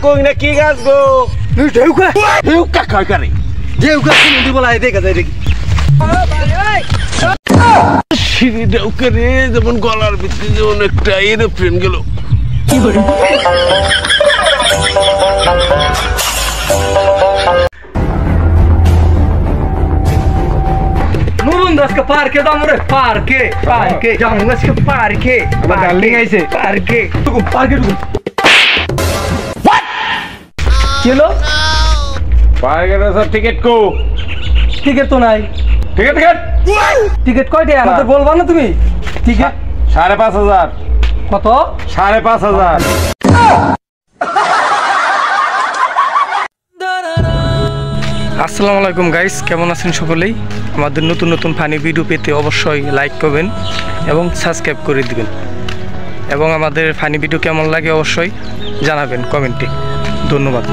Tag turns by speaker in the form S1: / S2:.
S1: কই না কি গাছ গো
S2: ঢেউকা
S1: ঢেউকা কয় করে
S2: ঢেউকা শুনতে বলা দেখা যায় দেখি
S1: সিঁড়ি ঢেউকা রে যেমন গলার ভিতরে যেমন একটা এরোপ্লেন গেল কি করে
S2: আজকে পার্কে যাবো রে পার্কে যাবো আজকে পার্কে আমার ডার্লিং আইছে পার্কে চলো
S1: পার্কে স্যার টিকিট কো
S2: টিকিট তো নাই টিকিট কয়টা আমাদের বলবা না তুমি টিকিট
S1: ৫,৫০০
S2: কত
S1: ৫,৫০০
S2: আসসালামু আলাইকুম গাইস, কেমন আছেন সকলেই? আমাদের নতুন নতুন ফানি ভিডিও পেতে অবশ্যই লাইক করবেন এবং সাবস্ক্রাইব করে দিবেন এবং আমাদের ফানি ভিডিও কেমন লাগে অবশ্যই জানাবেন কমেন্টে। ধন্যবাদ।